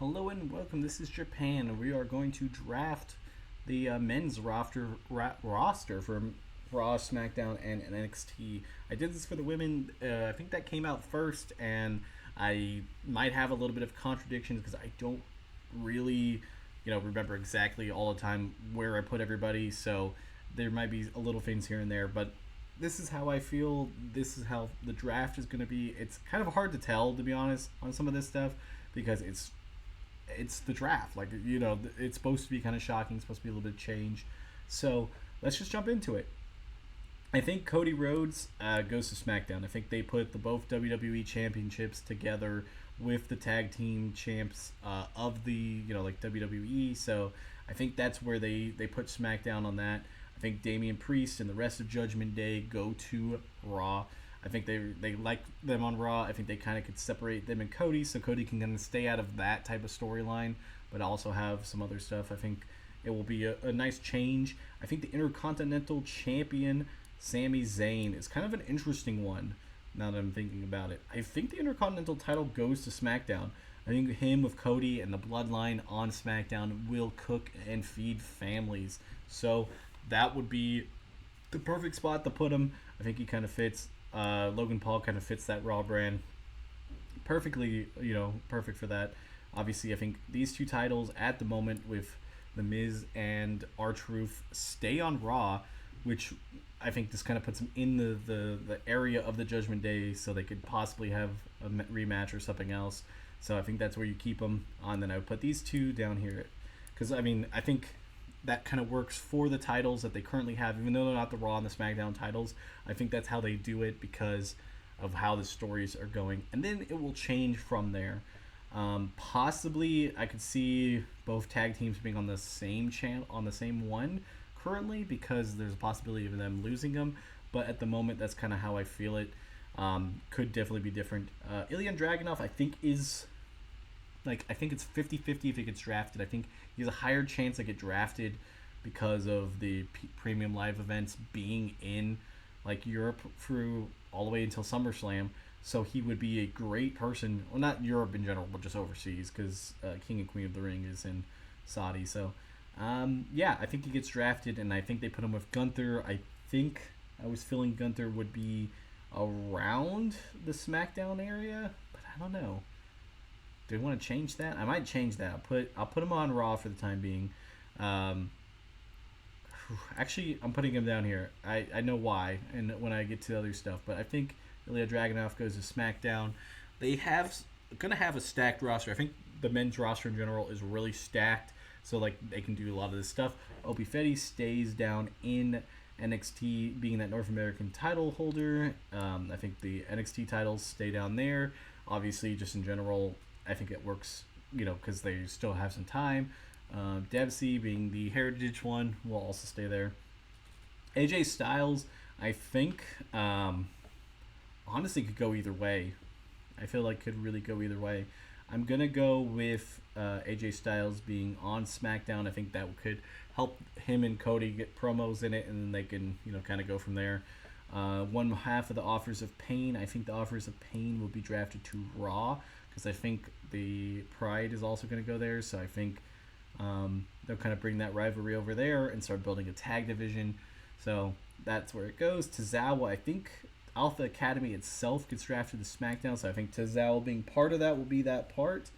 Hello and welcome. This is Japan. We are going to draft the men's roster for Raw, SmackDown, and NXT. I did this for the women. I think that came out first, and I might have a little bit of contradictions because I don't really, remember exactly all the time where I put everybody. So there might be a little things here and there, but this is how I feel. This is how the draft is going to be. It's kind of hard to tell, to be honest, on some of this stuff because it's the draft. Like, it's supposed to be kind of shocking. It's supposed to be a little bit of change. So let's just jump into it. I think Cody Rhodes goes to SmackDown. I think they put the both WWE championships together with the tag team champs of the like WWE. So I think that's where they put SmackDown on that. I think Damian Priest and the rest of Judgment Day go to Raw. I think they like them on Raw. I think they kind of could separate them and Cody, so Cody can kind of stay out of that type of storyline, but also have some other stuff. I think it will be a nice change. I think the Intercontinental Champion, Sami Zayn, is kind of an interesting one now that I'm thinking about it. I think the Intercontinental title goes to SmackDown. I think him with Cody and the Bloodline on SmackDown will cook and feed families. So that would be the perfect spot to put him. I think he kind of fits. Logan Paul kind of fits that Raw brand perfectly, perfect for that. Obviously, I think these two titles at the moment with The Miz and R-Truth stay on Raw, which I think this kind of puts them in the area of the Judgment Day, so they could possibly have a rematch or something else. So I think that's where you keep them on. Then I would put these two down here because I think that kind of works for the titles that they currently have, even though they're not the Raw and the SmackDown titles. I think that's how they do it because of how the stories are going, and then it will change from there. Possibly, I could see both tag teams being on the same channel, on the same one currently, because there's a possibility of them losing them. But at the moment, that's kind of how I feel it. Could definitely be different. Ilya Dragunov, I think is I think it's 50-50 if he gets drafted. I think he has a higher chance to get drafted because of the premium live events being in Europe through all the way until SummerSlam. So he would be a great person. Well, not Europe in general, but just overseas because King and Queen of the Ring is in Saudi. So I think he gets drafted, and I think they put him with Gunther. I think I was feeling Gunther would be around the SmackDown area, but I don't know. Do I want to change that? I might change that. I'll put him on Raw for the time being. Actually, I'm putting him down here. I know why, and when I get to other stuff, but I think Ilya Dragunov goes to SmackDown. They gonna have a stacked roster. I think the men's roster in general is really stacked, so they can do a lot of this stuff. Opie Fetty stays down in NXT, being that North American title holder. I think the NXT titles stay down there. Obviously, just in general, I think it works, because they still have some time. Dempsey, being the heritage one, will also stay there. AJ Styles, I think, honestly, could go either way. I feel like could really go either way. I'm going to go with AJ Styles being on SmackDown. I think that could help him and Cody get promos in it, and then they can, kind of go from there. One half of the Authors of Pain. I think the Authors of Pain will be drafted to Raw because I think the Pride is also going to go there. So I think they'll kind of bring that rivalry over there and start building a tag division. So that's where it goes. Tozawa, I think Alpha Academy itself gets drafted to SmackDown. So I think Tozawa being part of that will be that part.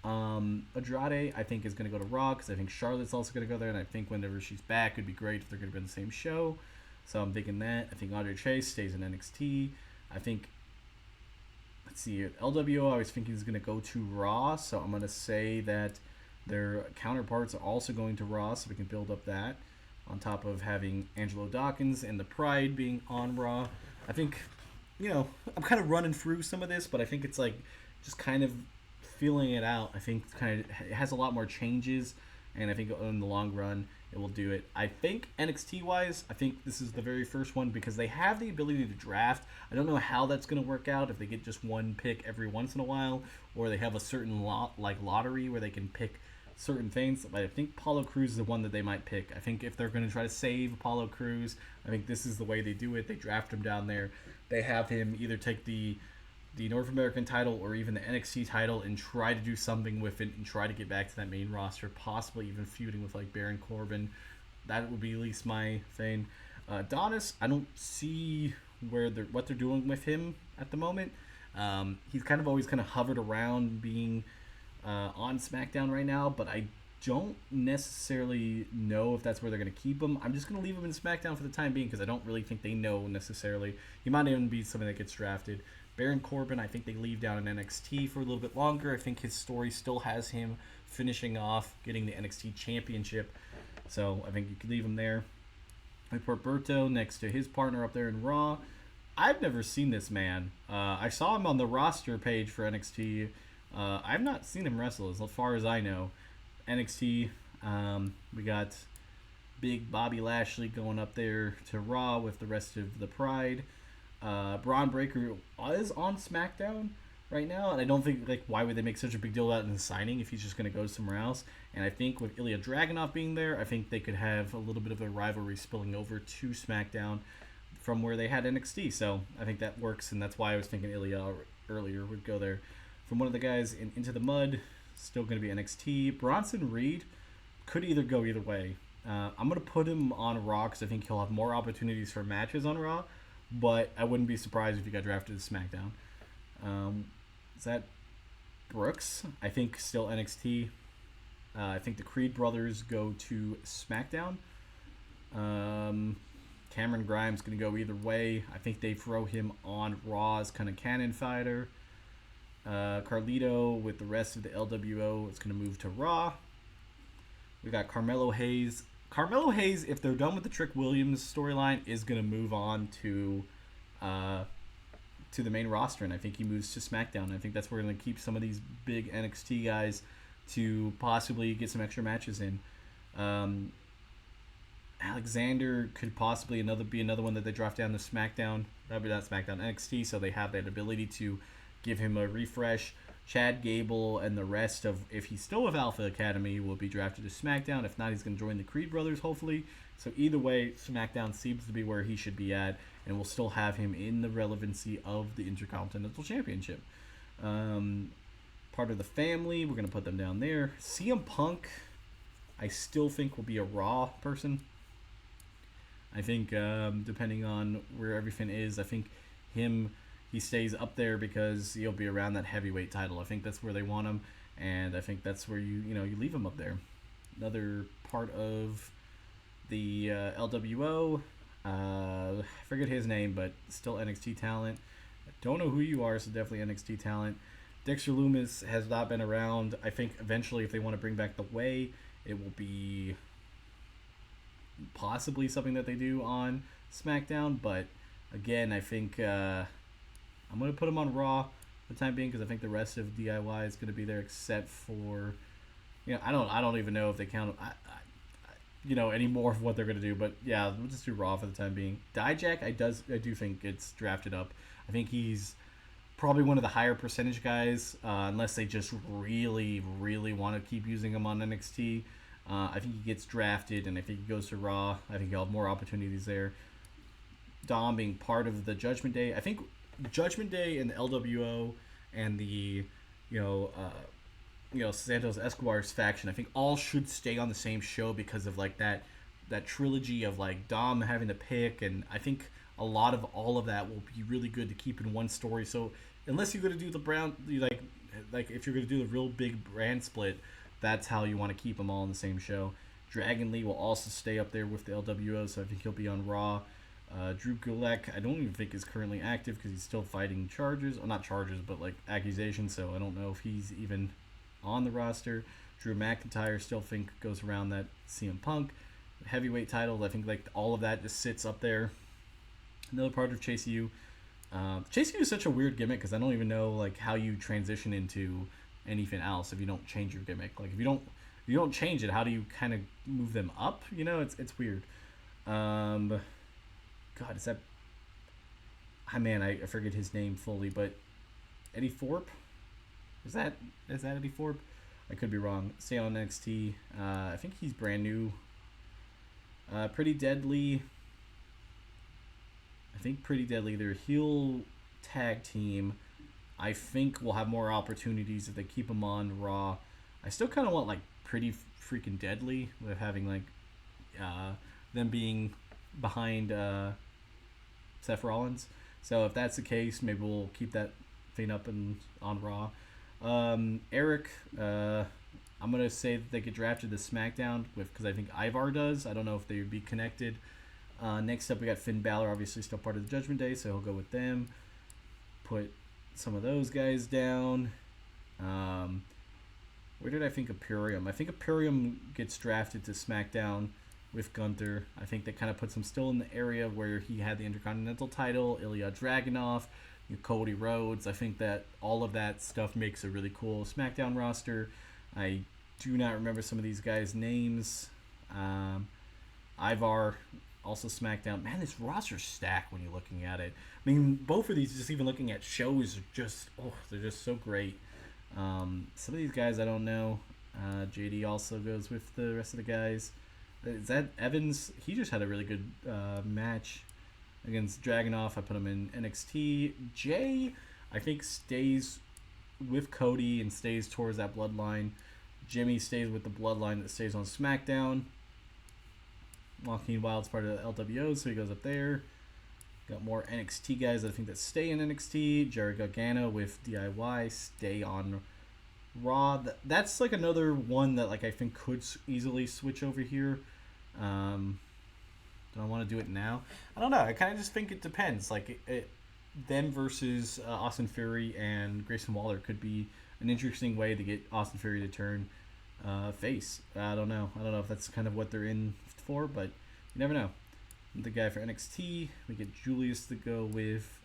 Andrade, I think, is going to go to Raw because I think Charlotte's also going to go there. And I think whenever she's back, it would be great if they're going to be on the same show. So I'm thinking that. I think Andre Chase stays in NXT. I think, let's see, LWO I was thinking is going to go to Raw. So I'm going to say that their counterparts are also going to Raw, so we can build up that. On top of having Angelo Dawkins and the Pride being on Raw. I think, I'm kind of running through some of this, but I think it's just kind of feeling it out. I think it has a lot more changes, and I think in the long run it will do it. I think NXT wise, I think this is the very first one because they have the ability to draft. I don't know how that's going to work out, if they get just one pick every once in a while, or they have a certain lottery where they can pick certain things. But I think Apollo Crews is the one that they might pick. I think if they're going to try to save Apollo Crews, I think this is the way they do it. They draft him down there. They have him either take the the North American title or even the NXT title and try to do something with it and try to get back to that main roster, possibly even feuding with like Baron Corbin. That would be at least my thing. Adonis, I don't see what they're doing with him at the moment. He's kind of always kind of hovered around being on SmackDown right now, but I don't necessarily know if that's where they're going to keep him. I'm just going to leave him in SmackDown for the time being because I don't really think they know necessarily. He might even be somebody that gets drafted. Baron Corbin, I think they leave down in NXT for a little bit longer. I think his story still has him finishing off getting the NXT championship. So I think you could leave him there. With Roberto next to his partner up there in Raw. I've never seen this man. I saw him on the roster page for NXT. I've not seen him wrestle as far as I know. NXT, we got big Bobby Lashley going up there to Raw with the rest of the Pride. Braun Breaker is on SmackDown right now, and I don't think, like, why would they make such a big deal about him signing if he's just going to go somewhere else? And I think with Ilya Dragunov being there, I think they could have a little bit of a rivalry spilling over to SmackDown from where they had NXT. So I think that works, and that's why I was thinking Ilya earlier would go there. From one of the guys in Into the Mud, still going to be NXT. Bronson Reed could either go either way. I'm going to put him on Raw because I think he'll have more opportunities for matches on Raw, but I wouldn't be surprised if he got drafted to SmackDown. Is that Brooks? I think still NXT. I think the Creed brothers go to SmackDown. Cameron Grimes going to go either way. I think they throw him on Raw as kind of cannon fighter. Carlito with the rest of the LWO is going to move to Raw. We got Carmelo Hayes. Carmelo Hayes, if they're done with the Trick Williams storyline, is going to move on to the main roster, and I think he moves to SmackDown. I think that's where we're going to keep some of these big NXT guys to possibly get some extra matches in. Alexander could possibly be another one that they drop down to SmackDown. That'd be not SmackDown, NXT, so they have that ability to give him a refresh. Chad Gable and the rest of, if he's still with Alpha Academy, will be drafted to SmackDown. If not, he's going to join the Creed brothers, hopefully. So either way, SmackDown seems to be where he should be at, and we'll still have him in the relevancy of the Intercontinental Championship. Part of the family, we're going to put them down there. CM Punk, I still think will be a Raw person. I think depending on where everything is, I think he stays up there because he'll be around that heavyweight title. I think that's where they want him, and I think that's where you leave him up there. Another part of the LWO, I forget his name, but still NXT talent. I don't know who you are, so definitely NXT talent. Dexter Lumis has not been around. I think eventually if they want to bring back the Way, it will be possibly something that they do on SmackDown, but again, I think I'm going to put him on Raw for the time being because I think the rest of DIY is going to be there except for, I don't even know if they count, any more of what they're going to do, but yeah, we'll just do Raw for the time being. Dijak, I do think gets drafted up. I think he's probably one of the higher percentage guys, unless they just really, really want to keep using him on NXT. I think he gets drafted, and I think he goes to Raw. I think he'll have more opportunities there. Dom being part of the Judgment Day. I think Judgment Day and the LWO and the, Santos Escobar's faction, I think all should stay on the same show because of like that trilogy of like Dom having to pick, and I think a lot of all of that will be really good to keep in one story. So unless you're going to do the like if you're going to do the real big brand split, that's how you want to keep them all in the same show. Dragon Lee will also stay up there with the LWO, so I think he'll be on Raw. Drew Gulak, I don't even think is currently active because he's still fighting charges. Well, not charges, but like accusations, so I don't know if he's even on the roster. Drew McIntyre still think goes around that CM Punk. Heavyweight title, I think like all of that just sits up there. Another part of Chase U. Chase U is such a weird gimmick because I don't even know like how you transition into anything else if you don't change your gimmick. Like if you don't change it, how do you kind of move them up? It's weird. God, is that... I forget his name fully, but Eddie Thorpe? Is that Eddie Thorpe? I could be wrong. Stay on NXT. I think he's brand new. Pretty Deadly. I think Pretty Deadly. They're a heel tag team. I think we'll have more opportunities if they keep him on Raw. I still kind of want like pretty freaking deadly with having like uh, them being behind Seth Rollins. So if that's the case, maybe we'll keep that thing up and on Raw. Eric, I'm gonna say that they get drafted to SmackDown with because I think Ivar does. I don't know if they would be connected. Next up, we got Finn Balor, obviously still part of the Judgment Day, so he'll go with them. Put some of those guys down. Where did I think Imperium? I think Imperium gets drafted to SmackDown with Gunther. I think that kind of puts him still in the area where he had the Intercontinental title, Ilya Dragunov, Cody Rhodes. I think that all of that stuff makes a really cool SmackDown roster. I do not remember some of these guys' names. Ivar, also SmackDown. Man, this roster's stacked when you're looking at it. I mean, both of these, just even looking at shows, are just, they're just so great. Some of these guys I don't know. JD also goes with the rest of the guys. Is that Evans? He just had a really good match against Dragunov. I put him in NXT. Jay, I think, stays with Cody and stays towards that bloodline. Jimmy stays with the bloodline that stays on SmackDown. Joaquin Wild's part of the LWO, so he goes up there. Got more NXT guys that I think that stay in NXT. Jerry Gargano with DIY stay on Raw. That's like another one that like I think could easily switch over here. Do I want to do it now? I don't know. I kind of just think it depends. Like them versus Austin Theory and Grayson Waller could be an interesting way to get Austin Theory to turn face. I don't know. I don't know if that's kind of what they're in for, but you never know. The guy for NXT, we get Julius to go with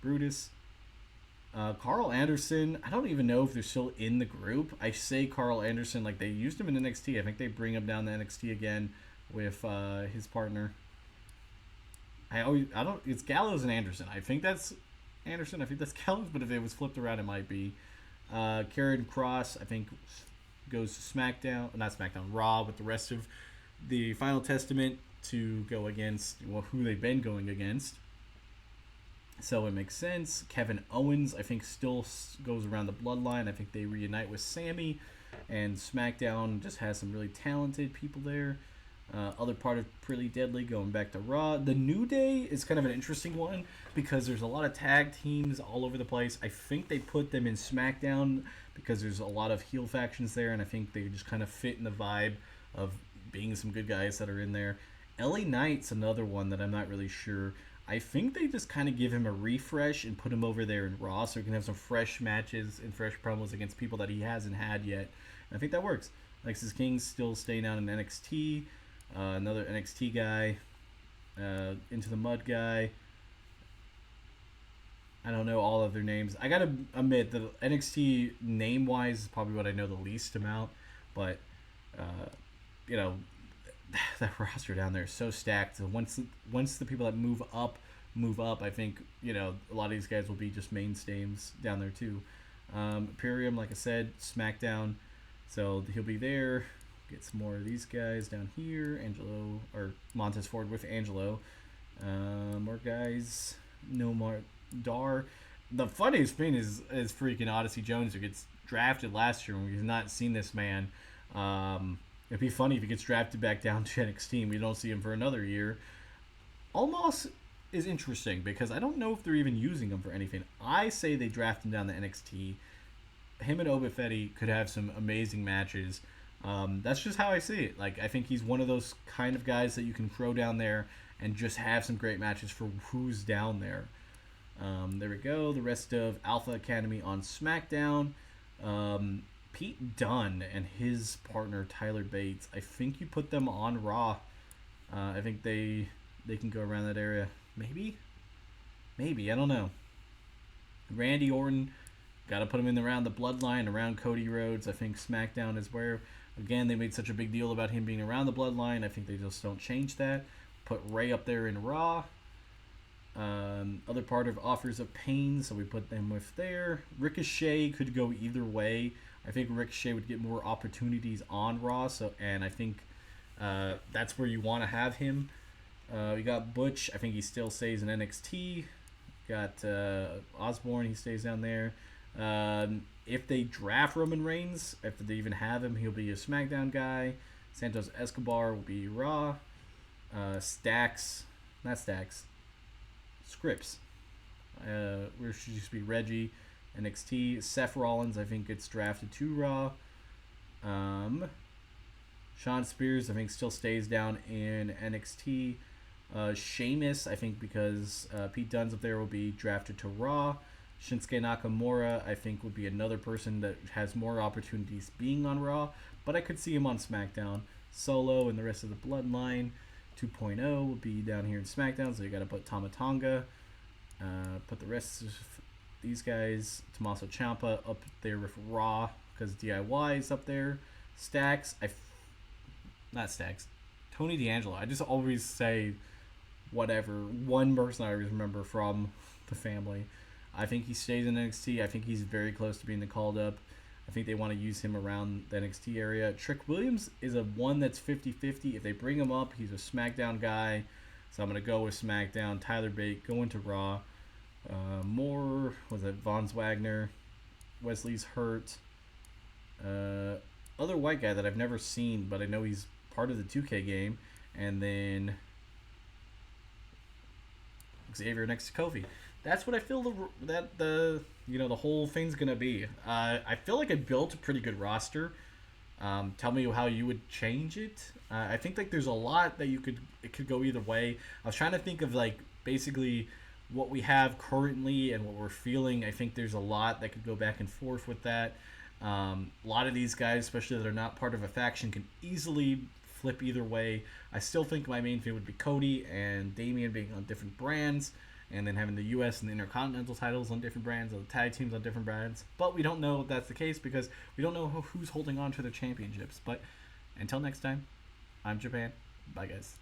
Brutus. Carl Anderson, I don't even know if they're still in the group. I say Carl Anderson like they used him in NXT. I think they bring him down to NXT again with his partner. It's Gallows and Anderson. I think that's Anderson. I think that's Gallows, but if it was flipped around, it might be. Karrion Kross, I think, goes to SmackDown, not SmackDown, Raw with the rest of the Final Testament to go against who they've been going against. So it makes sense. Kevin Owens, I think, still goes around the bloodline. I think they reunite with Sammy, and SmackDown just has some really talented people there. Other part of Pretty Deadly going back to Raw. The New Day is kind of an interesting one because there's a lot of tag teams all over the place. I think they put them in SmackDown because there's a lot of heel factions there, and I think they just kind of fit in the vibe of being some good guys that are in there. LA Knight's another one that I'm not really sure. I think they just kind of give him a refresh and put him over there in Raw so he can have some fresh matches and fresh promos against people that he hasn't had yet. And I think that works. Lexis King's still staying out in NXT. Another NXT guy. Into the Mud guy. I don't know all of their names. I gotta admit that NXT name-wise is probably what I know the least amount. But, that roster down there is so stacked. So once the people that move up, I think a lot of these guys will be just mainstays down there too. Imperium, like I said, SmackDown, so he'll be there. Get some more of these guys down here. Angelo or Montez Ford with Angelo. More guys. No more Dar. The funniest thing is freaking Odyssey Jones, who gets drafted last year, and we've not seen this man. It'd be funny if he gets drafted back down to NXT and we don't see him for another year. Almost is interesting because I don't know if they're even using him for anything. I say they draft him down to NXT. Him and Oba Fetty could have some amazing matches. That's just how I see it. Like, I think he's one of those kind of guys that you can throw down there and just have some great matches for who's down there. There we go. The rest of Alpha Academy on SmackDown. Pete Dunne and his partner Tyler Bates. I think you put them on Raw. I think they can go around that area. Maybe. I don't know. Randy Orton, got to put him in around the bloodline, around Cody Rhodes. I think SmackDown is where, again, they made such a big deal about him being around the bloodline. I think they just don't change that. Put Ray up there in Raw. Other part of Offers of Pain, so we put them with there. Ricochet could go either way. I think Ricochet would get more opportunities on Raw, and I think that's where you want to have him. We got Butch. I think he still stays in NXT. Got Osborne, he stays down there. If they draft Roman Reigns, if they even have him, he'll be a SmackDown guy. Santos Escobar will be Raw. Stacks, not Stacks, Scripps. Where should just be Reggie, NXT. Seth Rollins, I think, gets drafted to Raw. Sean Spears, I think, still stays down in NXT. Sheamus, I think, because Pete Dunne's up there, will be drafted to Raw. Shinsuke Nakamura, I think, would be another person that has more opportunities being on Raw, but I could see him on SmackDown. Solo and the rest of the Bloodline 2.0 will be down here in SmackDown, so you got to put Tama Tonga. Put the rest of these guys, Tommaso Ciampa, up there with Raw because DIY is up there. Stacks, not Stacks, Tony D'Angelo. I just always say whatever. One person I always remember from the family. I think he stays in NXT. I think he's very close to being called up. I think they want to use him around the NXT area. Trick Williams is a one that's 50-50. If they bring him up, he's a SmackDown guy. So I'm going to go with SmackDown. Tyler Bate going to Raw. More, was it Von Wagner? Wesley's hurt. Other white guy that I've never seen, but I know he's part of the 2K game. And then Xavier next to Kofi. That's what I feel the whole thing's gonna be. I feel like I built a pretty good roster. Tell me how you would change it. I think like there's a lot that it could go either way. I was trying to think of like basically what we have currently and what we're feeling. I think there's a lot that could go back and forth with that. A lot of these guys, especially that are not part of a faction, can easily flip either way. I still think my main favorite would be Cody and Damian being on different brands, and then having the U.S. and the Intercontinental titles on different brands, or the tag teams on different brands. But we don't know if that's the case because we don't know who's holding on to the championships. But until next time, I'm Japan. Bye, guys.